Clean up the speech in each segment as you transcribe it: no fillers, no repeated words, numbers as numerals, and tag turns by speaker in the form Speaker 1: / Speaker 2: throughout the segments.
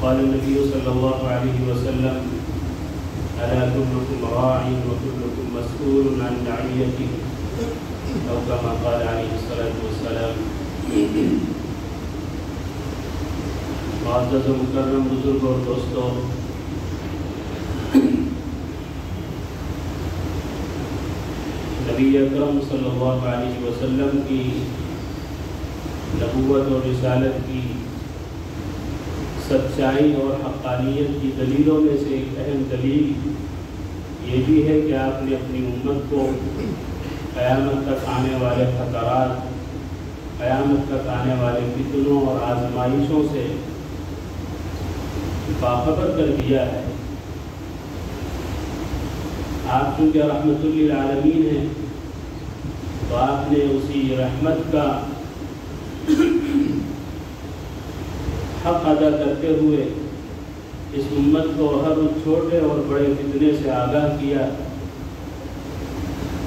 Speaker 1: قال النبي صلى الله عليه وسلم ألا كلكم راع وكلكم مسؤول عن رعيته أو كما قال عليه الصلاة والسلام. معزز و مکرم بزرگ اور دوستوں، نبی اکرم صلی اللہ علیہ وسلم کی نبوت اور رسالت کی سچائی اور حقانیت کی دلیلوں میں سے ایک اہم دلیل یہ بھی ہے کہ آپ نے اپنی امت کو قیامت تک آنے والے خطرات، قیامت تک آنے والے فتنوں اور آزمائشوں سے باخبر کر دیا ہے. آپ چونکہ رحمت للعالمین ہیں تو آپ نے اسی رحمت کا حق ادا کرتے ہوئے اس امت کو ہر چھوٹے اور بڑے فتنے سے آگاہ کیا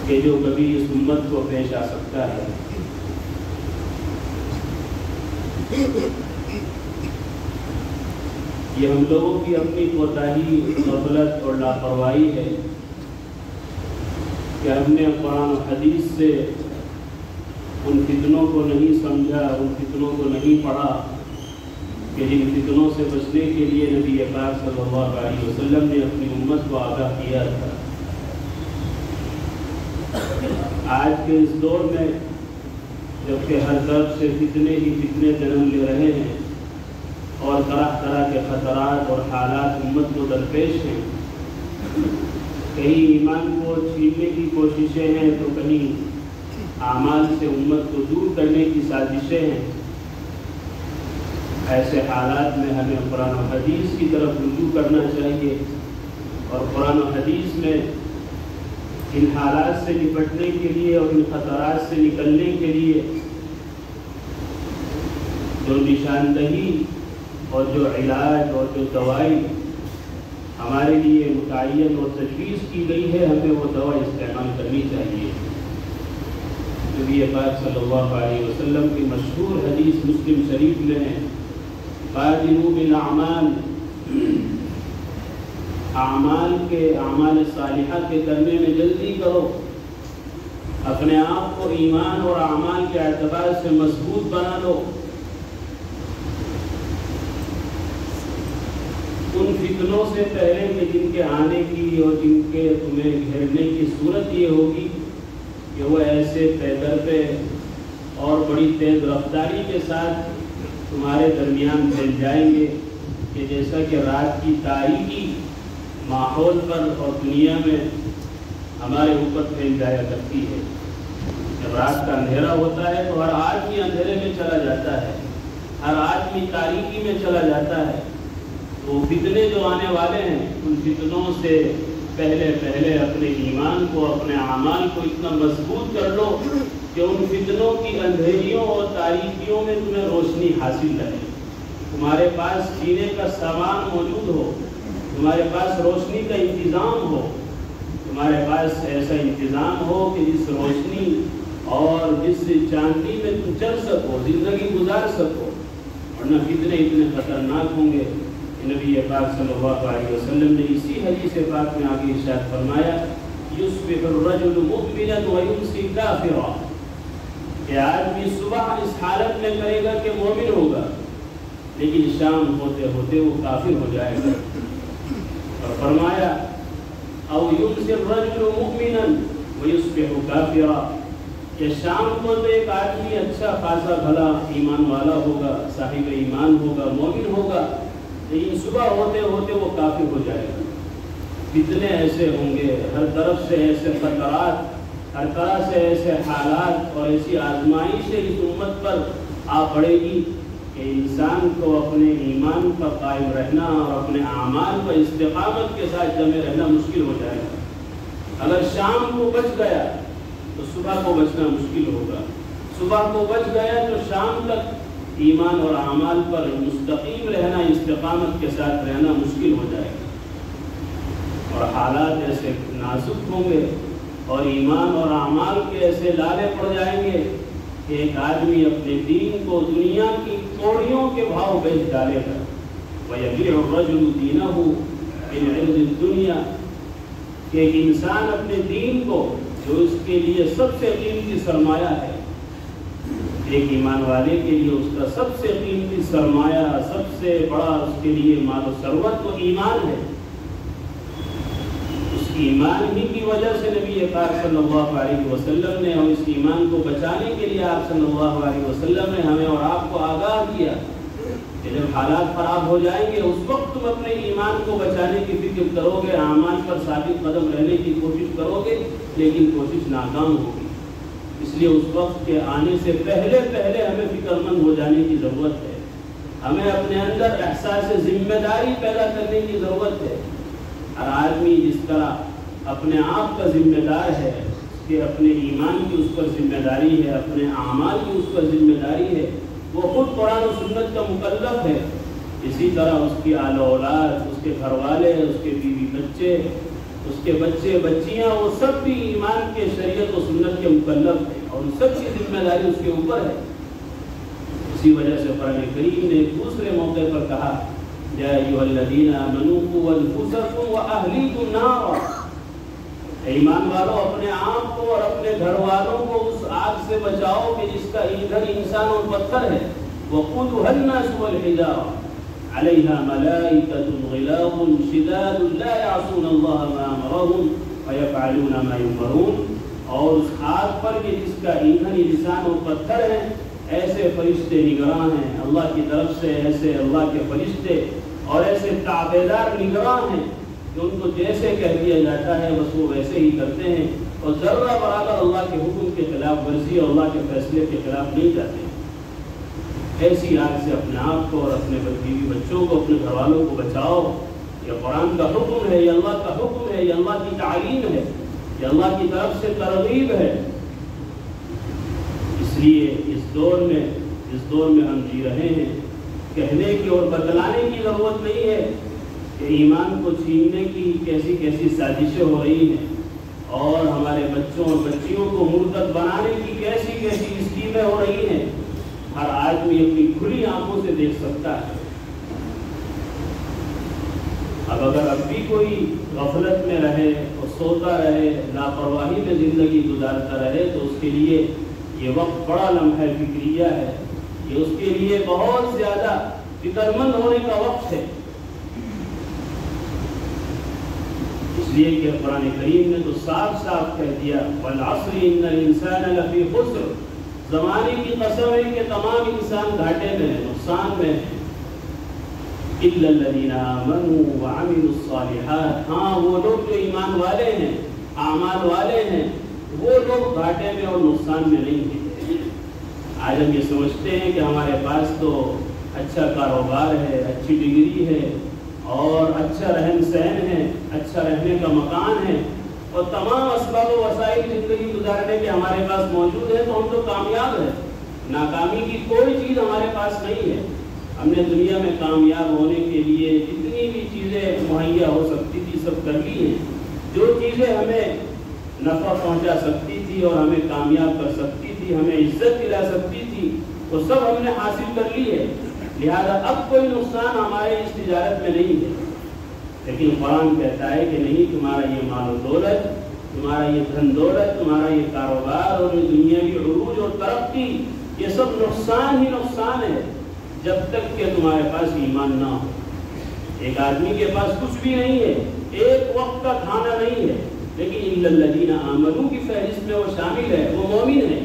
Speaker 1: کہ جو کبھی اس امت کو پیش آ سکتا ہے. یہ ہم لوگوں کی اپنی کوتاہی، غفلت اور لاپرواہی ہے کہ ہم نے قرآن و حدیث سے ان فتنوں کو نہیں سمجھا، ان فتنوں کو نہیں پڑھا کہ جن فتنوں سے بچنے کے لیے نبی پاک صلی اللہ علیہ وسلم نے اپنی امت کو آگاہ کیا تھا. آج کے اس دور میں جبکہ ہر طرف سے فتنے ہی فتنے جنم لے رہے ہیں اور طرح طرح کے خطرات اور حالات امت کو درپیش ہیں، کہیں ایمان کو چھیننے کی کوششیں ہیں تو کہیں اعمال سے امت کو دور کرنے کی سازشیں ہیں. ایسے حالات میں ہمیں قرآن و حدیث کی طرف رجوع کرنا چاہیے اور قرآن و حدیث میں ان حالات سے نپٹنے کے لیے اور ان خطرات سے نکلنے کے لیے جو نشاندہی اور جو علاج اور جو دوائی ہمارے لیے متعین اور تجویز کی گئی ہے، ہمیں وہ دوا استعمال کرنی چاہیے. نبی پاک صلی اللہ علیہ وسلم کی مشہور حدیث مسلم شریف میں ہے، بادروا بالاعمال، اعمال صالحہ کے کرنے میں جلدی کرو، اپنے آپ کو ایمان اور اعمال کے اعتبار سے مضبوط بنا لو. ان فتنوں سے پہلے کہ جن کے آنے کی اور جن کے تمہیں گھیرنے کی صورت یہ ہوگی کہ وہ ایسے پیدر پہ اور بڑی تیز رفتاری کے ساتھ تمہارے درمیان پھیل جائیں گے کہ جیسا کہ رات کی تاریکی ماحول پر اور دنیا میں ہمارے اوپر پھیل جایا کرتی ہے. جب رات کا اندھیرا ہوتا ہے تو ہر آدمی اندھیرے میں چلا جاتا ہے، ہر آدمی تاریکی میں چلا جاتا ہے. وہ فتنے جو آنے والے ہیں ان فتنوں سے پہلے اپنے ایمان کو، اپنے اعمال کو اتنا مضبوط کر لو کہ ان فتنوں کی اندھیریوں اور تاریکیوں میں تمہیں روشنی حاصل رہے. تمہارے پاس جینے کا سامان موجود ہو، تمہارے پاس روشنی کا انتظام ہو، تمہارے پاس ایسا انتظام ہو کہ جس روشنی اور جس چاندنی میں تم چل سکو، زندگی گزار سکو. ورنہ فتنے اتنے خطرناک ہوں گے. نبی پاک صلی اللہ علیہ وسلم نے اسی حدیث پاک میں آگے ارشاد فرمایا، یصبح الرجل مؤمنا ویمسی کافرا، کہ آدمی صبح اس حالت میں کرے گا کہ مومن ہوگا لیکن شام ہوتے ہوتے وہ کافر ہو جائے گا. اور فرمایا او یمسی الرجل مؤمنا ویصبح کافرا، کہ شام کو تو ایک آدمی اچھا خاصا بھلا ایمان والا ہوگا، صاحب ایمان ہوگا، مومن ہوگا، لیکن صبح ہوتے ہوتے وہ کافر ہو جائے گا. فتنے ایسے ہوں گے، ہر طرف سے ایسے خطرات، ہر طرح سے ایسے حالات اور ایسی آزمائشیں اس امت پر آ پڑے گی کہ انسان کو اپنے ایمان پر قائم رہنا اور اپنے اعمال پر استقامت کے ساتھ جمے رہنا مشکل ہو جائے گا. اگر شام کو بچ گیا تو صبح کو بچنا مشکل ہوگا، صبح کو بچ گیا تو شام تک ایمان اور اعمال پر مستقیم رہنا، استقامت کے ساتھ رہنا مشکل ہو جائے گا. اور حالات ایسے نازک ہوں گے اور ایمان اور اعمال کے ایسے لالے پڑ جائیں گے کہ ایک آدمی اپنے دین کو دنیا کی کوڑیوں کے بھاؤ بیچ ڈالے گا. وَيَبِيعُ الرَّجُلُ دِينَهُ مِنْ عِرْضِ الدُّنْيَا کہ ایک انسان اپنے دین کو، جو اس کے لیے سب سے قیمتی سرمایہ ہے، ایک ایمان والے کے لیے اس کا سب سے قیمتی سرمایہ، سب سے بڑا اس کے لیے مال و ثروت وہ ایمان ہے۔ اس ایمان ہی کی وجہ سے نبی پاک صلی اللہ علیہ وسلم نے، اور اس ایمان کو بچانے کے لیے آپ صلی اللہ علیہ وسلم نے ہمیں اور آپ کو آگاہ کیا کہ جب حالات خراب ہو جائیں گے اس وقت تم اپنے ایمان کو بچانے کی فکر کرو گے، اعمال پر ثابت قدم رہنے کی کوشش کرو گے، لیکن کوشش ناکام ہوگی۔ اس لیے اس وقت کے آنے سے پہلے ہمیں فکر مند ہو جانے کی ضرورت ہے، ہمیں اپنے اندر احساس ذمہ داری پیدا کرنے کی ضرورت ہے۔ ہر آدمی جس طرح اپنے آپ کا ذمہ دار ہے، کہ اپنے ایمان کی اس پر ذمہ داری ہے، اپنے اعمال کی اس پر ذمہ داری ہے، وہ خود قرآن و سنت کا مکلف ہے، اسی طرح اس کی آل و اولاد، اس کے گھر والے، اس کے بیوی بچے، اس کے بچے بچیاں، وہ سب بھی ایمان کے شریعت و سنت کے مکلف ہیں، اور ان سب کی ذمہ داری اس کے اوپر ہے۔ اسی وجہ سے قرآن کریم نے ایک دوسرے موقع پر کہا یا ایھا الذین آمنوا قوا انفسکم واہلیکم نارا، ایمان والوں اپنے آپ کو اور اپنے گھر والوں کو اس آگ سے بچاؤ کہ جس کا ایندھن انسان اور پتھر ہے، وقودها الناس والحجارہ علیہا ملائکۃ غلاظ شداد لا یعصون اللہ ما امرهم ویفعلون ما یؤمرون، اور اس آگ پر کہ جس کا ایندھن انسان اور پتھر ہے، ایسے فرشتے نگراں ہیں اللہ کی طرف سے، ایسے اللہ کے فرشتے اور ایسے تابعدار نگراں ہیں کہ ان کو جیسے کہہ دیا جاتا ہے بس وہ ویسے ہی کرتے ہیں، اور ذرہ برابر اللہ کے حکم کے خلاف ورزی اور اللہ کے فیصلے کے خلاف نہیں جاتے۔ ایسی آگ سے اپنے آپ کو اور اپنے بیوی بچوں کو، اپنے گھر والوں کو بچاؤ۔ یہ قرآن کا حکم ہے، یہ اللہ کا حکم ہے، یہ اللہ کی تعلیم ہے، یہ اللہ کی طرف سے ترغیب ہے۔ اس لیے اس دور میں ہم جی رہے ہیں، کہنے کی اور بتلانے کی ضرورت نہیں ہے کہ ایمان کو چھیننے کی کیسی کیسی سازشیں ہو رہی ہیں، اور ہمارے بچوں اور بچیوں کو مرتد بنانے کی کیسی کیسی اسکیمیں ہو رہی ہیں۔ ہر آدمی اپنی کھلی آنکھوں سے دیکھ سکتا ہے۔ اب اگر اب بھی کوئی غفلت میں رہے اور سوتا رہے، لاپرواہی میں زندگی گزارتا رہے، تو اس کے لیے یہ وقت بڑا لمحہ فکریہ ہے، یہ اس کے لیے بہت زیادہ فکر مند ہونے کا وقت ہے۔ اس لیے کہ قرآن کریم نے تو صاف صاف کہہ دیا والعصر ان الانسان لفی خسر، زمانے کی قسم ہے کہ تمام انسان گھاٹے میں ہیں، نقصان میں ہیں، الا الذین آمنوا وعملوا الصالحات، ہاں وہ لوگ جو ایمان والے ہیں، اعمال والے ہیں، وہ لوگ گھاٹے میں اور نقصان میں نہیں ہیں۔ آج ہم یہ سمجھتے ہیں کہ ہمارے پاس تو اچھا کاروبار ہے، اچھی ڈگری ہے، اور اچھا رہن سہن ہے، اچھا رہنے کا مکان ہے، اور تمام اسباب و وسائل زندگی گزارنے کے ہمارے پاس موجود ہے، تو ہم تو کامیاب ہیں۔ ناکامی کی کوئی چیز ہمارے پاس نہیں ہے۔ ہم نے دنیا میں کامیاب ہونے کے لیے جتنی بھی چیزیں مہیا ہو سکتی تھی سب کر لی ہیں، جو چیزیں ہمیں نفع پہنچا سکتی تھی اور ہمیں کامیاب کر سکتی تھی، ہمیں عزت دلا سکتی تھی، وہ سب ہم نے حاصل کر لی ہے، لہذا اب کوئی نقصان ہمارے اس تجارت میں نہیں ہے۔ لیکن قرآن کہتا ہے کہ نہیں، تمہارا یہ مال و دولت، تمہارا یہ دھن دولت، تمہارا یہ کاروبار اور یہ دنیاوی عروج اور ترقی، یہ سب نقصان ہی نقصان ہے جب تک کہ تمہارے پاس ایمان نہ ہو۔ ایک آدمی کے پاس کچھ بھی نہیں ہے، ایک وقت کا کھانا نہیں ہے، لیکن الا الذین آمنوا کی فہرست میں وہ شامل ہے، وہ مومن ہے،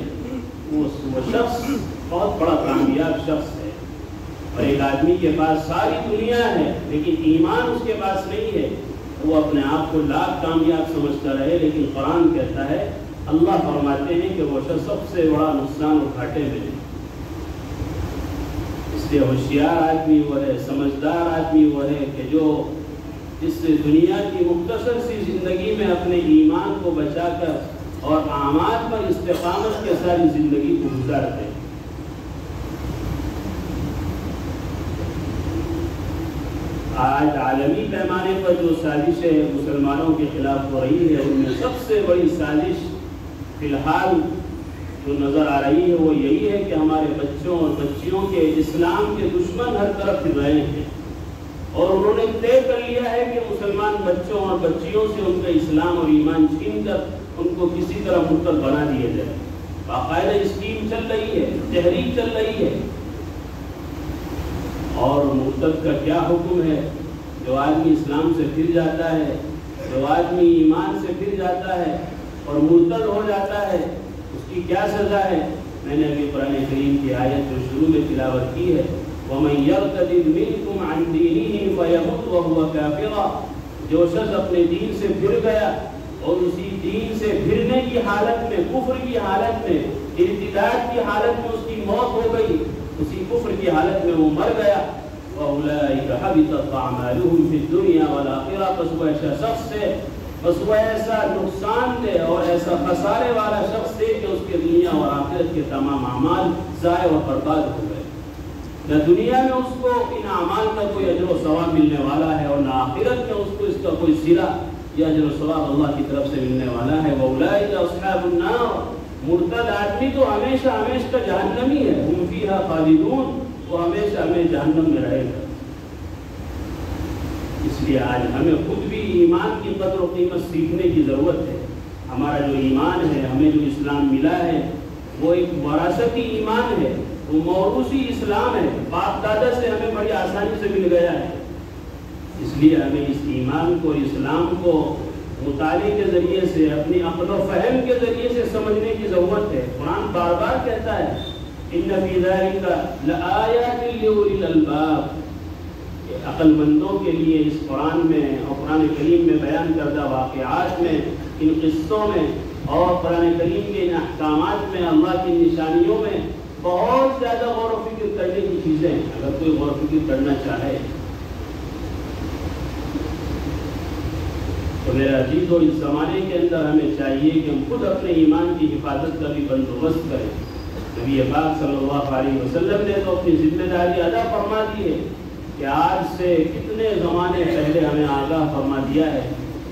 Speaker 1: وہ شخص بہت بڑا کامیاب شخص ہے۔ اور ایک آدمی کے پاس ساری دنیا ہے لیکن ایمان اس کے پاس نہیں ہے، وہ اپنے آپ کو لاکھ کامیاب سمجھتا رہے، لیکن قرآن کہتا ہے، اللہ فرماتے ہیں کہ وہ شخص سب سے بڑا نقصان اور گھاٹے میں ہے۔ اس لیے ہوشیار آدمی وہ ہے، سمجھدار آدمی وہ ہے کہ جو اس دنیا کی مختصر سی زندگی میں اپنے ایمان کو بچا کر اور اعمال پر استقامت کے ساتھ زندگی کو گزارتے ہیں۔ آج عالمی پیمانے پر جو سازشیں مسلمانوں کے خلاف ہو رہی ہے، ان میں سب سے بڑی سازش فی الحال جو نظر آ رہی ہے وہ یہی ہے کہ ہمارے بچوں اور بچیوں کے اسلام کے دشمن ہر طرف پھر رہے ہیں، اور انہوں نے طے کر لیا ہے کہ مسلمان بچوں اور بچیوں سے ان کا اسلام اور ایمان چھین کر ان کو کسی طرح مرتد بنا دیا جائے. باقاعدہ اسکیم چل رہی ہے، تحریک چل رہی ہے. اور مرتد کا کیا حکم ہے؟ جو آدمی اسلام سے پھر جاتا ہے، جو آدمی ایمان سے پھر جاتا ہے اور مرتد ہو جاتا ہے، اس کی کیا سزا ہے؟ میں نے ابھی قرآن کریم کی آیت جو شروع میں تلاوت کی ہے، وَمَن يَرْتَدِدْ مِنْكُمْ عَنْ دِينِهِ فَيَمُتْ وَهُوَ كَافِرٌ، جو شخص اپنے دین سے پھر گیا اور اسی دین سے پھرنے کی حالت میں، کفر کی حالت میں، ارتداد کی حالت میں اس کی موت ہو گئی، اسی کفر کی حالت میں وہ مر گیا، وَأُولَٰئِكَ حَبِطَتْ أَعْمَالُهُمْ فِي الدُّنْيَا وَالْآخِرَةِ، پس وہ ایسا شخص ہے، بس وہ ایسا نقصان دہ اور ایسا خسارے والا شخص ہے کہ اس کے دنیا اور آخرت کے تمام اعمال ضائع و برباد ہو گئے. نہ دنیا میں اس کو ان اعمال کا کوئی اجر و ثواب ملنے والا ہے، اور نہ آخرت میں اس کو اس کا کوئی صلہ یا اجر و ثواب اللہ کی طرف سے ملنے والا ہے. وَأُولَٰئِكَ أَصْحَابُ النَّارِ، مرتد آدمی تو ہمیشہ ہمیشہ جہنمی ہے. ہم فیہا خالدون، وہ ہمیشہ ہمیں جہنم میں رہے گا. اس لیے آج ہمیں خود بھی ایمان کی قدر و قیمت سیکھنے کی ضرورت ہے. ہمارا جو ایمان ہے، ہمیں جو اسلام ملا ہے، وہ ایک وراثتی ایمان ہے، وہ موروثی اسلام ہے، باپ دادا سے ہمیں بڑی آسانی سے مل گیا ہے. اس لیے ہمیں اس ایمان کو، اسلام کو مطالعے کے ذریعے سے، اپنی عقل و فہم کے ذریعے سے سمجھنے کی ضرورت ہے. قرآن بار بار کہتا ہے إِنَّ فِي ذَلِكَ لَآيَاتٍ لِأُولِي الْأَلْبَابِ، عقل مندوں کے لیے اس قرآن میں اور قرآن کریم میں بیان کردہ واقعات میں، ان قصوں میں اور قرآن کریم کے ان احکامات میں، اللہ کی نشانیوں میں بہت زیادہ غور و فکر کرنے کی چیزیں ہیں. اگر کوئی غور و فکر کرنا چاہے تو میرا عزیز، اور اس زمانے کے اندر ہمیں چاہیے کہ ہم خود اپنے ایمان کی حفاظت کا بھی بندوبست کریں. نبی پاک صلی اللہ علیہ وسلم نے تو اپنی ذمہ داری ادا فرما دی ہے کہ آج سے کتنے زمانے پہلے ہمیں آگاہ فرما دیا ہے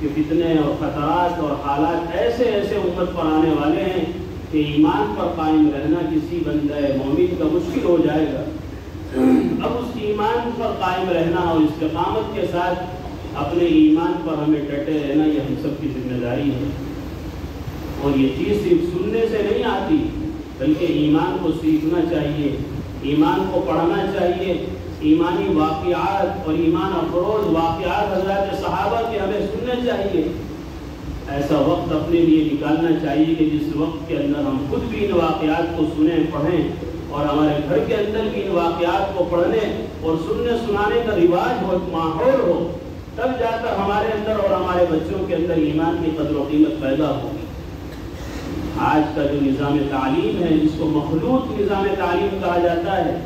Speaker 1: کہ فتنے اور خطرات اور حالات ایسے ایسے امت پر آنے والے ہیں کہ ایمان پر قائم رہنا کسی بندہ مومن کا مشکل ہو جائے گا. اب اس ایمان پر قائم رہنا اور استقامت کے ساتھ اپنے ایمان پر ہمیں ڈٹے رہنا، یہ ہم سب کی ذمہ داری ہے. اور یہ چیز صرف سننے سے نہیں آتی، بلکہ ایمان کو سیکھنا چاہیے، ایمان کو پڑھنا چاہیے. ایمانی واقعات اور ایمان افروز واقعات حضرات صحابہ کے ہمیں سننے چاہیے. ایسا وقت اپنے لیے نکالنا چاہیے کہ جس وقت کے اندر ہم خود بھی ان واقعات کو سنیں، پڑھیں، اور ہمارے گھر کے اندر بھی ان واقعات کو پڑھنے اور سننے سنانے کا رواج ہو، ماحول ہو، تب جا کر ہمارے اندر اور ہمارے بچوں کے اندر ایمان کی قدر و قیمت پیدا ہوگی. آج کا جو نظام تعلیم ہے، جس کو مخلوط نظام تعلیم کہا جاتا ہے،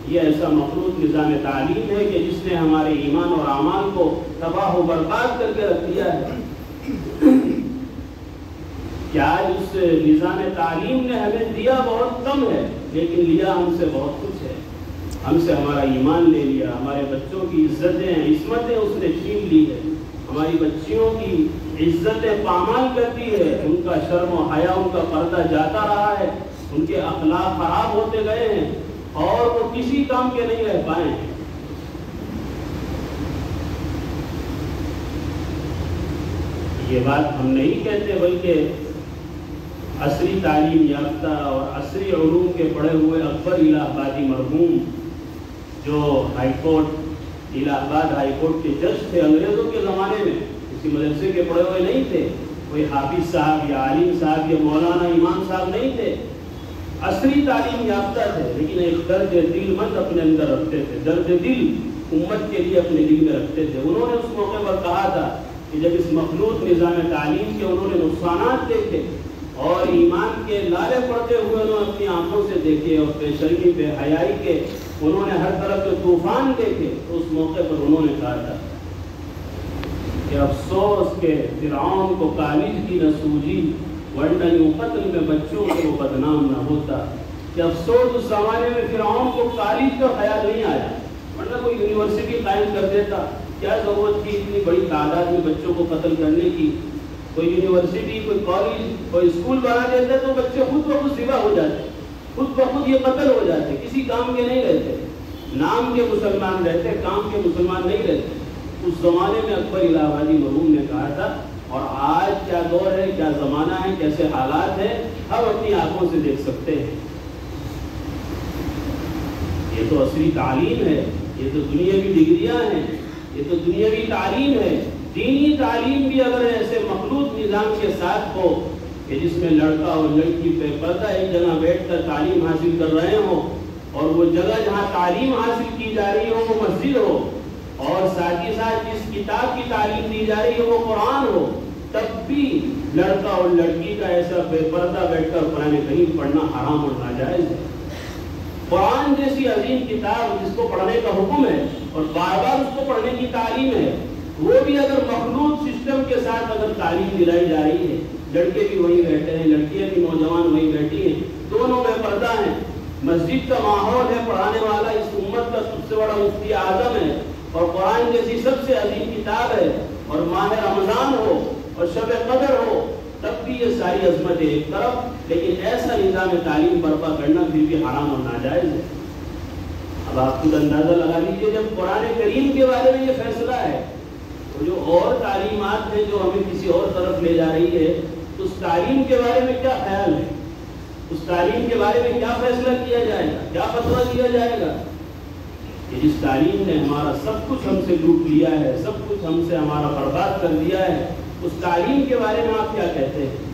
Speaker 1: یہ ایسا مخلوط نظام تعلیم ہے کہ جس نے ہمارے ایمان اور اعمال کو تباہ و برباد کر کے رکھ دیا ہے. کہ آج اس نظام تعلیم نے ہمیں دیا بہت کم ہے، لیکن لیا ہم سے بہت کچھ ہے. ہم سے ہمارا ایمان لے لیا، ہمارے بچوں کی عزتیں، عصمتیں اس نے چھین لی ہے. ہماری بچیوں کی عزتیں پامال کرتی ہے، ان کا شرم و حیا، ان کا پردہ جاتا رہا ہے، ان کے اخلاق خراب ہوتے گئے ہیں اور وہ کسی کام کے نہیں رہ پائے ہیں. یہ بات ہم نہیں کہتے، بلکہ عصری تعلیم یافتہ اور عصری علوم کے پڑھے ہوئے اکبر الہ آبادی مرحوم، جو ہائی کورٹ، الہ آباد ہائی کورٹ کے جج تھے انگریزوں کے زمانے میں، کسی مدرسے کے پڑھے ہوئے نہیں تھے، کوئی حافظ صاحب یا عالم صاحب یا مولانا امام صاحب نہیں تھے، عصری تعلیم یافتہ تھے، لیکن ایک درد دل مند اپنے اندر رکھتے تھے، درد دل امت کے لیے اپنے دل میں رکھتے تھے. انہوں نے اس موقع پر کہا تھا کہ جب اس مخلوط نظام تعلیم کے انہوں نے نقصانات دیکھے اور ایمان کے لالے پڑتے ہوئے انہوں نے اپنی آنکھوں سے دیکھے اور بے شرمی بے حیائی کے انہوں نے ہر طرف کے طوفان دیکھے، تو اس موقع پر انہوں نے کہا تھا کہ افسوس کہ فرعون کو کالج کی نہ سوجی، ورنہ یوں قتل میں بچوں کو بدنام نہ ہوتا. کہ افسوس اس زمانے میں فرعون کو کالج کا خیال نہیں آیا، ورنہ کوئی یونیورسٹی قائم کر دیتا. کیا ضرورت تھی اتنی بڑی تعداد میں بچوں کو قتل کرنے کی؟ کوئی یونیورسٹی، کوئی کالج، کوئی اسکول بنا دیتے تو بچے خود بخود ذبح ہو جاتے، خود بخود یہ قتل ہو جاتے، کسی کام کے نہیں رہتے. نام کے مسلمان رہتے، کام کے مسلمان نہیں رہتے۔ اس زمانے میں اکبر الہ آبادی مرحوم نے کہا تھا، اور آج کیا دور ہے، کیا زمانہ ہے، کیسے حالات ہیں، ہم اپنی آنکھوں سے دیکھ سکتے ہیں۔ یہ تو عصری تعلیم ہے، یہ تو دنیاوی ڈگریاں ہیں، یہ تو دنیاوی تعلیم ہے۔ دینی تعلیم بھی اگر ایسے مخلوط نظام کے ساتھ ہو کہ جس میں لڑکا اور لڑکی بے پردہ ایک جگہ بیٹھ کر تعلیم حاصل کر رہے ہوں، اور وہ جگہ جہاں تعلیم حاصل کی جا رہی ہو وہ مسجد ہو، اور ساتھ ہی ساتھ جس کتاب کی تعلیم دی جا رہی ہو وہ قرآن ہو، تب بھی لڑکا اور لڑکی کا ایسا بے پردہ بیٹھ کر قرآن کریم پڑھنا حرام اور ناجائز ہے۔ قرآن جیسی عظیم کتاب جس کو پڑھنے کا حکم ہے اور بار بار اس کو پڑھنے کی تعلیم ہے، وہ بھی اگر مخلوط سسٹم کے ساتھ اگر تعلیم دلائی جا رہی ہے، لڑکے بھی وہی بیٹھے ہیں، لڑکیاں بھی نوجوان وہی بیٹھی ہیں، دونوں بے پردہ ہیں، مسجد کا ماحول ہے، پڑھانے والا اس امت کا سب سے بڑا مفتی اعظم ہے، اور قرآن جیسی سب سے عظیم کتاب ہے، اور ماہ رمضان ہو اور شب قدر ہو، تب بھی یہ ساری عظمت ہے ایک طرف، لیکن ایسا نظام تعلیم برپا کرنا پھر بھی حرام اور ناجائز ہے۔ اب آپ خود اندازہ لگا لیجیے، جب قرآن کریم کے بارے میں یہ فیصلہ ہے تو جو اور تعلیمات ہیں جو ہمیں کسی اور طرف لے جا رہی ہے، اس تعلیم کے بارے میں کیا خیال ہے، اس تعلیم کے بارے میں کیا فیصلہ کیا جائے گا، کیا فتویٰ دیا جائے گا کہ جس تعلیم نے ہمارا سب کچھ ہم سے لوٹ لیا ہے، سب کچھ ہم سے ہمارا برباد کر دیا ہے، اس تعلیم کے بارے میں آپ کیا کہتے ہیں؟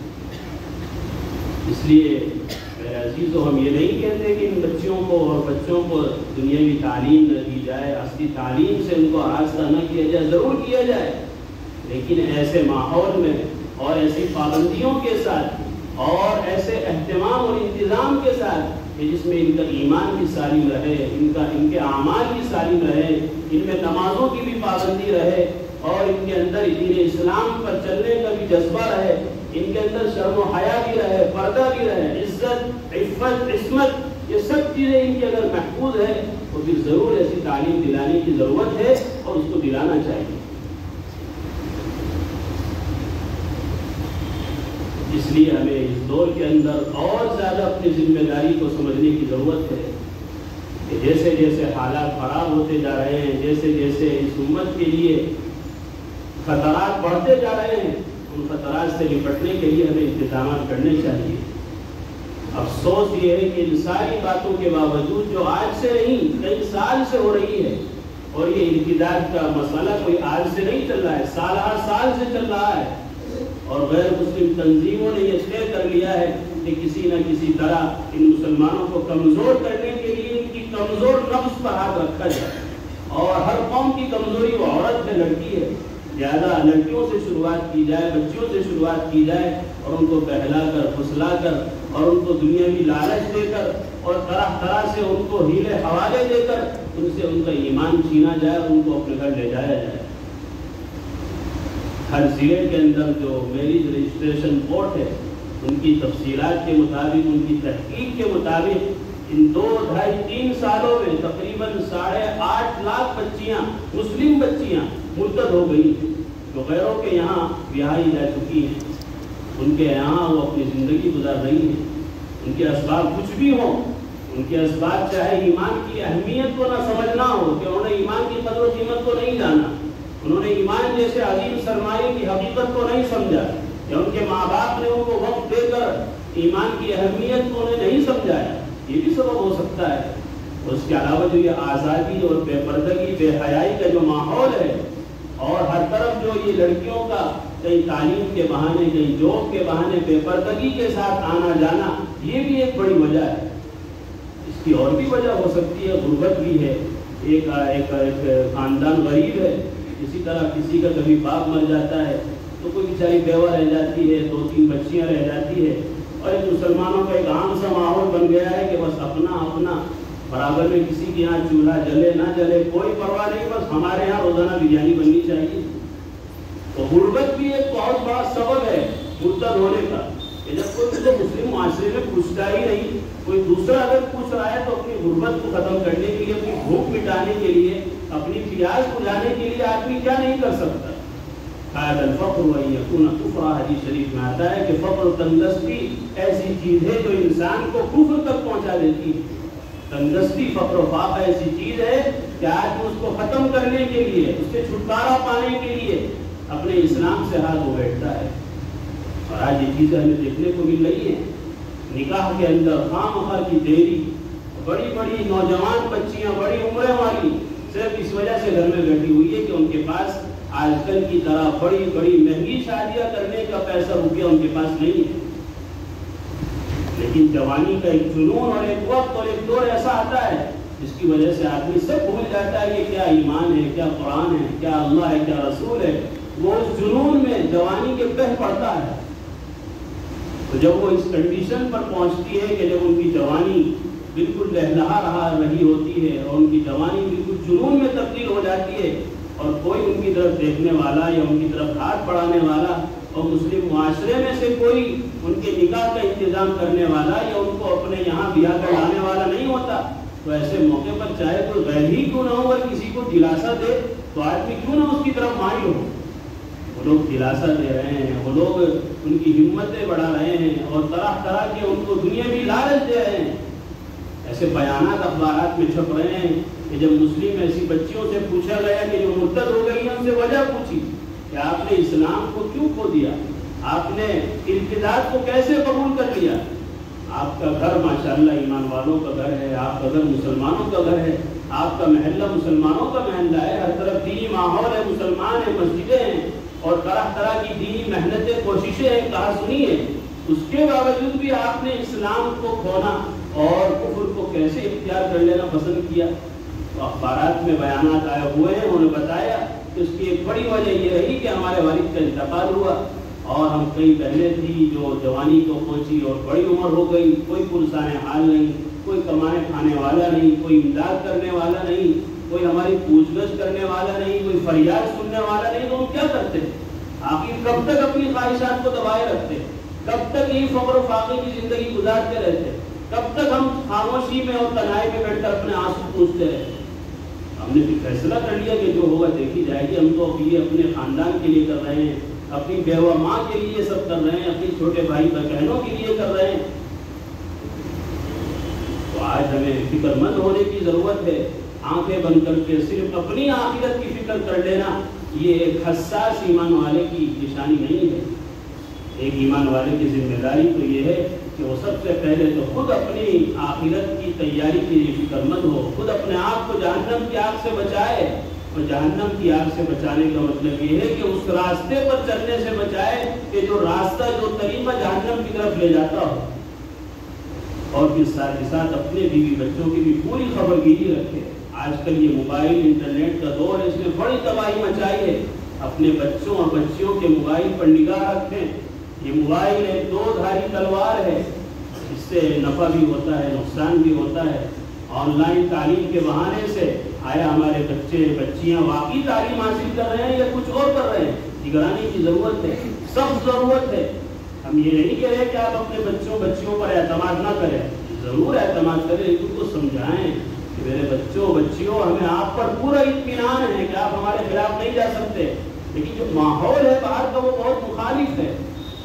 Speaker 1: اس لیے میرے عزیزو، ہم یہ نہیں کہتے کہ ان بچیوں کو اور بچوں کو دنیاوی تعلیم نہ دی جائے، اصلی تعلیم سے ان کو آراستہ نہ کیا جائے، ضرور کیا جائے، لیکن ایسے ماحول میں اور ایسی پابندیوں کے ساتھ اور ایسے اہتمام اور انتظام کے ساتھ کہ جس میں ان کا ایمان کی سالم رہے، ان کے اعمال کی سالم رہے، ان میں نمازوں کی بھی پابندی رہے، اور ان کے اندر دین اسلام پر چلنے کا بھی جذبہ رہے، ان کے اندر شرم و حیا بھی رہے، پردہ بھی رہے، عزت، عفت، عصمت، یہ سب چیزیں ان کی اگر محفوظ ہے تو پھر ضرور ایسی تعلیم دلانے کی ضرورت ہے اور اس کو دلانا چاہیے۔ اس لیے ہمیں اس دور کے اندر اور زیادہ اپنی ذمہ داری کو سمجھنے کی ضرورت ہے کہ جیسے جیسے حالات خراب ہوتے جا رہے ہیں، جیسے جیسے اس امت کے لیے خطرات بڑھتے جا رہے ہیں، ان خطرات سے نپٹنے کے لیے ہمیں انتظامات کرنے چاہیے۔ افسوس یہ ہے کہ ان ساری باتوں کے باوجود جو آج سے نہیں کئی سال سے ہو رہی ہے، اور یہ انقلاب کا مسئلہ کوئی آج سے نہیں چل رہا ہے، سال ہر سال سے چل رہا ہے، اور غیر مسلم تنظیموں نے یہ طے کر لیا ہے کہ کسی نہ کسی طرح ان مسلمانوں کو کمزور کرنے کے لیے ان کی کمزور نفس پر ہاتھ رکھا جائے، اور ہر قوم کی کمزوری وہ عورت ہے، لڑکی ہے، زیادہ لڑکیوں سے شروعات کی جائے، بچیوں سے شروعات کی جائے، اور ان کو بہلا کر، پھسلا کر، اور ان کو دنیاوی لالچ دے کر، اور طرح طرح سے ان کو ہیلے حوالے دے کر ان سے ان کا ایمان چھینا جائے اور ان کو اپنے گھر لے جایا جائے۔ ہر ضلع کے اندر جو میرج رجسٹریشن بورڈ ہے، ان کی تفصیلات کے مطابق، ان کی تحقیق کے مطابق ان 2، 2.5، 3 سالوں میں تقریباً 8.5 لاکھ بچیاں، مسلم بچیاں مرتد ہو گئی ہیں، جو غیروں کے یہاں بیاہی جا چکی ہیں، ان کے یہاں وہ اپنی زندگی گزار رہی ہیں۔ ان کے اسباب کچھ بھی ہوں، ان کے اسباب چاہے ایمان کی اہمیت کو نہ سمجھنا ہو، کہ انہوں نے ایمان کی قدر و قیمت کو نہیں جانا، انہوں نے ایمان جیسے عظیم سرمایے کی حقیقت کو نہیں سمجھا، یا ان کے ماں باپ نے ان کو وقت دے کر ایمان کی اہمیت کو انہیں نہیں سمجھایا، یہ بھی سبب ہو سکتا ہے۔ اس کے علاوہ جو یہ آزادی اور بے پردگی، بے حیائی کا جو ماحول ہے، اور ہر طرف جو یہ لڑکیوں کا کہیں تعلیم کے بہانے، کہیں جاب کے بہانے بے پردگی کے ساتھ آنا جانا، یہ بھی ایک بڑی وجہ ہے۔ اس کی اور بھی وجہ ہو سکتی ہے، غربت بھی ہے، ایک خاندان غریب ہے، اسی طرح کسی کا کبھی باپ مر جاتا ہے تو کوئی بیچاری بیوہ رہ جاتی ہے، 2-3 بچیاں رہ جاتی ہے، اور ایک مسلمانوں کا ایک عام سا ماحول بن گیا ہے کہ بس اپنا اپنا، برابر میں کسی کے یہاں چولہا جلے نہ جلے کوئی پرواہ نہیں، بس ہمارے یہاں روزانہ بریانی بننی چاہیے۔ تو غربت بھی ایک بہت بڑا سبب ہے مرتد ہونے کا، کہ جب کوئی تو مسلم معاشرے میں پوچھتا ہی نہیں، کوئی دوسرا اگر پوچھ رہا ہے تو اپنی غربت کو ختم کرنے کے لیے، اپنی بھوک مٹانے کے لیے، اپنی پیاس بجھانے کے لیے آدمی کیا نہیں کر سکتا۔ الفقر وان یکون کفرا، حدیث شریف میں آتا ہے کہ فقر و تندرستی ایسی چیز ہے جو انسان کو کفر تک پہنچا دیتی ہے، تندرستی فقر و فاقہ ایسی چیز ہے کہ آج اس کو ختم کرنے کے لیے، اس سے چھٹکارا پانے کے لیے اپنے اسلام سے ہاتھ دھو بیٹھتا ہے۔ اور آج یہ چیزیں ہمیں دیکھنے کو مل رہی ہیں، نکاح کے اندر خواہ کی دیری، بڑی بڑی نوجوان بچیاں بڑی عمریں والی صرف اس وجہ سے گھر میں بیٹھی ہوئی ہے کہ ان کے پاس آج کل کی طرح بڑی بڑی مہنگی شادیاں کرنے کا پیسہ روپیہ ان کے پاس نہیں ہے۔ لیکن جوانی کا ایک جنون اور ایک وقت اور ایک دور ایسا آتا ہے جس کی وجہ سے آدمی سب بھول جاتا ہے کہ کیا ایمان ہے، کیا قرآن ہے، کیا اللہ ہے، کیا رسول ہے۔ وہ اس جنون میں جوانی کے بہہ پڑتا ہے۔ تو جب وہ اس کنڈیشن پر پہنچتی ہے کہ جب ان کی جوانی بالکل لہلہا رہی ہوتی ہے اور ان کی جوانی بالکل جنون میں تبدیل ہو جاتی ہے، اور کوئی ان کی طرف دیکھنے والا یا ان کی طرف ہاتھ بڑھانے والا اور مسلم معاشرے میں سے کوئی ان کے نکاح کا انتظام کرنے والا یا ان کو اپنے یہاں بیاہ کر لانے والا نہیں ہوتا، تو ایسے موقع پر چاہے کوئی غیر ہی کیوں نہ ہو اور کسی کو دلاسا دے تو آدمی کیوں نہ اس کی طرف مائل ہو۔ وہ لوگ دلاسا دے رہے ہیں، وہ لوگ ان کی ہمتیں بڑھا رہے ہیں اور طرح طرح کے ان کو دنیاوی لالچ دے رہے ہیں۔ ایسے بیانات اخبارات میں چھپ رہے ہیں کہ جب مسلم ایسی بچیوں سے پوچھا گیا کہ جو مرتد ہو گئی ہیں ان سے وجہ پوچھی کہ آپ نے اسلام کو کیوں کھو دیا، آپ نے ارتداد کو کیسے قبول کر لیا؟ آپ کا گھر ماشاءاللہ ایمان والوں کا گھر ہے، آپ کا گھر مسلمانوں کا گھر ہے، آپ کا محلہ مسلمانوں کا محلہ ہے، ہر طرف دینی ماحول ہے، مسلمان ہیں، مسجدیں ہیں اور طرح طرح کی دینی محنتیں کوششیں ہیں، کہا سنی ہے، اس کے باوجود بھی آپ نے اسلام کو کھونا اور کفر کو کیسے اختیار کر لینا پسند کیا؟ تو اخبارات میں بیانات آئے ہوئے ہیں، انہوں نے بتایا کہ اس کی ایک بڑی وجہ یہ رہی کہ ہمارے والد کا انتقال ہوا اور ہم کئی بہنیں تھیں جو جوانی کو پہنچی اور بڑی عمر ہو گئی، کوئی پرسان حال نہیں، کوئی کمانے کھانے والا نہیں، کوئی امداد کرنے والا نہیں، کوئی ہماری پوچھ گچھ کرنے والا نہیں، کوئی فریاد سننے والا نہیں، تو ہم کیا کرتے؟ آخر کب تک اپنی خواہشات کو دبائے رکھتے؟ کب تک یہ فقر و فاقے کی زندگی گزارتے رہتے؟ کب تک ہم خاموشی میں اور تنہائی میں بیٹھ کر اپنے آنسو پوچھتے رہتے؟ ہم نے بھی فیصلہ کر لیا کہ جو ہوگا دیکھی جائے گی، ہم تو یہ اپنے خاندان کے لیے کر رہے ہیں، اپنی بیوہ ماں کے لیے سب کر رہے ہیں، اپنی چھوٹے بھائی بہنوں کے لیے کر رہے ہیں۔ تو آج ہمیں فکر مند ہونے کی ضرورت ہے۔ آنکھیں بند کر کے صرف اپنی آخرت کی فکر کر لینا یہ ایک حساس ایمان والے کی نشانی نہیں ہے۔ ایک ایمان والے کی ذمہ داری تو یہ ہے کہ وہ سب سے پہلے تو خود اپنی آخرت کی تیاری کے لیے فکر مند ہو، خود اپنے آپ کو جہنم کی آگ سے بچائے، اور جہنم کی آگ سے بچانے کا مطلب یہ ہے کہ اس راستے پر چلنے سے بچائے کہ جو راستہ جو طریقہ جہنم کی طرف لے جاتا ہو، اور پھر ساتھ ہی ساتھ اپنے بیوی بچوں کی بھی پوری خبرگیری رکھے۔ آج کل یہ موبائل انٹرنیٹ کا دور ہے، اس نے بڑی تباہی مچائی ہے۔ اپنے بچوں اور بچیوں کے موبائل پر نگاہ رکھیں۔ یہ موبائل ایک دو دھاری تلوار ہے، اس سے نفع بھی ہوتا ہے، نقصان بھی ہوتا ہے۔ آن لائن تعلیم کے بہانے سے آیا ہمارے بچے بچیاں واقعی تعلیم حاصل کر رہے ہیں یا کچھ اور کر رہے ہیں؟ نگرانی کی ضرورت ہے، سخت ضرورت ہے۔ ہم یہ نہیں کہہ رہے کہ آپ اپنے بچیوں پر اعتماد نہ کریں، ضرور اعتماد کریں، ان کو سمجھائیں کہ میرے بچیوں ہمیں آپ پر پورا اطمینان ہے کہ آپ ہمارے خلاف نہیں جا سکتے، لیکن جو ماحول ہے باہر کا وہ بہت مخالف ہے،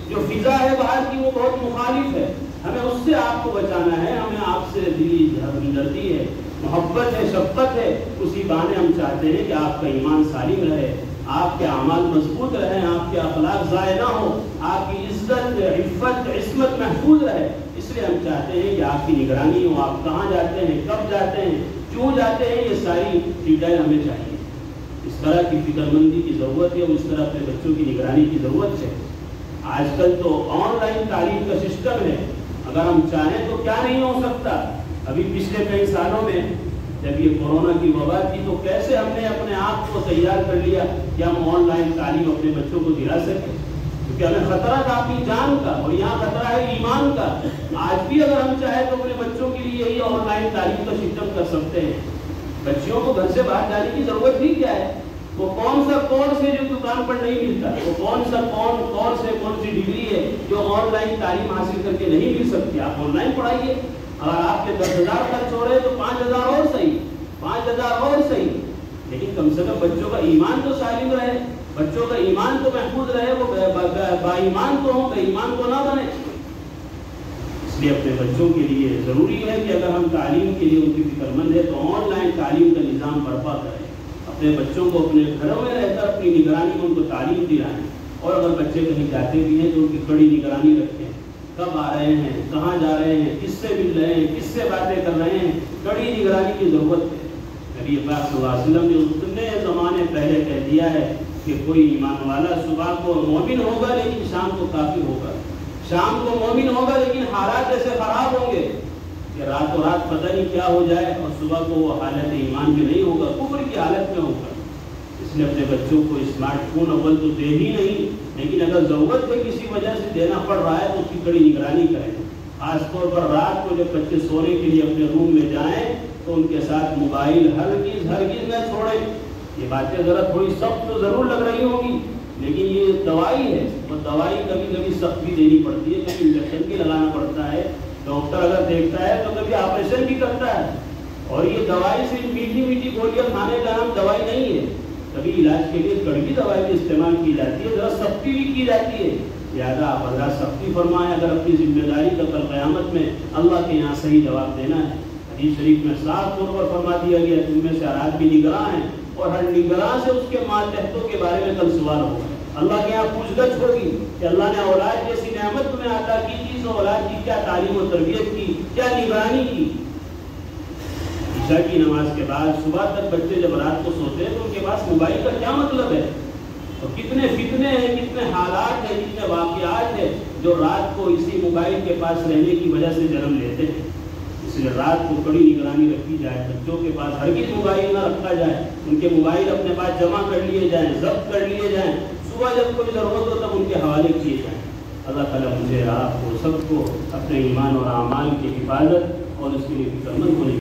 Speaker 1: جو فضا ہے باہر کی وہ بہت مخالف ہے، ہمیں اس سے آپ کو بچانا ہے، ہمیں آپ سے دلی ہمدردی ہے، محبت ہے، شفقت ہے، اسی بہانے ہم چاہتے ہیں کہ آپ کا ایمان سالم رہے، آپ کے اعمال مضبوط رہیں، آپ کے اخلاق ضائع نہ ہو، آپ کی عزت عفت عصمت محفوظ رہے۔ اس لیے ہم چاہتے ہیں کہ آپ کی نگرانی ہو، آپ کہاں جاتے ہیں، کب جاتے ہیں، کیوں جاتے ہیں، یہ ساری ڈیٹیل ہمیں چاہیے۔ اس طرح کی فکر مندی کی ضرورت ہے، اس طرح اپنے بچوں کی نگرانی کی ضرورت ہے۔ آج کل تو آن لائن تعلیم کا سسٹم ہے، اگر ہم چاہیں تو کیا نہیں ہو سکتا۔ ابھی پچھلے کئی سالوں میں جب یہ کورونا کی وبا تھی تو کیسے ہم نے اپنے آپ کو تیار کر لیا کہ ہم آن لائن تعلیم اپنے بچوں کو دلا سکیں، کیونکہ ہمیں خطرہ تھا اپنی جان کا، اور یہاں خطرہ ہے ایمان کا۔ آج بھی اگر ہم چاہیں تو اپنے بچوں کے لیے یہی آن لائن تعلیم کا سسٹم کر سکتے ہیں۔ بچیوں کو گھر سے باہر جانے کی ضرورت ہی کیا ہے؟ وہ کون سا کورس ہے جو دکان پر نہیں ملتا؟ وہ کون سا کورس ہے، کون سی ڈگری ہے جو آن لائن تعلیم حاصل کر کے نہیں مل سکتی؟ آپ آن لائن پڑھائیے۔ اگر آپ کے 10,000 خرچ ہو رہے تو 5,000 اور صحیح، 5,000 اور صحیح، لیکن کم سے کم بچوں کا ایمان تو سالم رہے، بچوں کا ایمان تو محفوظ رہے، وہ با ایمان تو ہوں، بے ایمان تو نہ بنے۔ اس اس لیے اپنے بچوں کے لیے ضروری ہے کہ اگر ہم تعلیم کے لیے ان کی فکر مند ہے تو آن لائن تعلیم کا نظام برپا کریں، اپنے بچوں کو اپنے گھروں میں رہ کر اپنی نگرانی میں ان کو تعلیم دلائیں، اور اگر بچے کہیں جاتے بھی ہیں تو ان کی کڑی نگرانی رکھیں، کب آ رہے ہیں، کہاں جا رہے ہیں، کس سے مل رہے ہیں، کس سے باتیں کر رہے ہیں، کڑی نگرانی کی ضرورت ہے۔ نبی پاک صلی اللہ علیہ وسلم نے اتنے زمانے پہلے کہہ دیا ہے کہ کوئی ایمان والا صبح کو مومن ہوگا لیکن شام کو کافر ہوگا، شام کو مومن ہوگا لیکن حالات ایسے خراب ہوں گے کہ راتوں رات پتہ نہیں کیا ہو جائے، اور صبح کو وہ حالت ایمان میں نہیں ہوگا، کفر کی حالت میں ہوگا۔ اس لیے اپنے بچوں کو اسمارٹ فون اول تو دے ہی نہیں، لیکن اگر ضرورت ہے کسی وجہ سے دینا پڑ رہا ہے تو اس کی کڑی نگرانی کریں، خاص طور پر رات کو جب بچے سونے کے لیے اپنے روم میں جائیں تو ان کے ساتھ موبائل ہرگز نہ چھوڑیں۔ یہ باتیں ذرا تھوڑی سخت تو ضرور لگ رہی ہوں گی، لیکن یہ دوائی ہے، وہ دوائی کبھی کبھی سخت بھی دینی پڑتی ہے، کبھی انجیکشن بھی لگانا پڑتا ہے، ڈاکٹر اگر دیکھتا ہے تو کبھی آپریشن بھی کرتا ہے، اور یہ دوائی صرف میٹھی میٹھی گولیاں کھانے کا نام دوائی نہیں ہے، کبھی علاج کے لیے کڑوی دوائی بھی استعمال کی جاتی ہے، ذرا سختی بھی کی جاتی ہے، لہٰذا آپ حضرات سختی فرمائیں اگر اپنی ذمہ داری کا کل قیامت میں اللہ کے یہاں صحیح جواب دینا ہے۔ حدیث شریف میں صاف طور پر فرما دیا گیا تم میں سے ہر آدمی نگراں ہیں، اور ہر نگراں سے اس کے ماتحتوں کے بارے میں کل سوال ہوگا، اللہ کے یہاں پوچھ گچھ ہوگی کہ اللہ نے اولاد جیسی نعمت تمہیں عطا کی تھی، تو اولاد کی کیا تعلیم و تربیت کی، کیا نگرانی کی۔ عشاء کی نماز کے بعد صبح تک بچے جب رات کو سوتے ہیں تو ان کے پاس موبائل کا کیا مطلب ہے، اور کتنے فتنے ہیں، کتنے حالات ہیں، کتنے واقعات ہیں جو رات کو اسی موبائل کے پاس رہنے کی وجہ سے جنم لیتے ہیں۔ اس لیے رات کو کڑی نگرانی رکھی جائے، بچوں کے پاس ہرگز موبائل نہ رکھا جائے، ان کے موبائل اپنے پاس جمع کر لیے جائیں، ضبط کر لیے جائیں، صبح جب کوئی ضرورت ہو تب ان کے حوالے کیے جائیں۔ اللہ تعالیٰ مجھے آپ کو سب کو اپنے ایمان اور اعمال کی حفاظت اور اس کے لیے فکر مند ہونے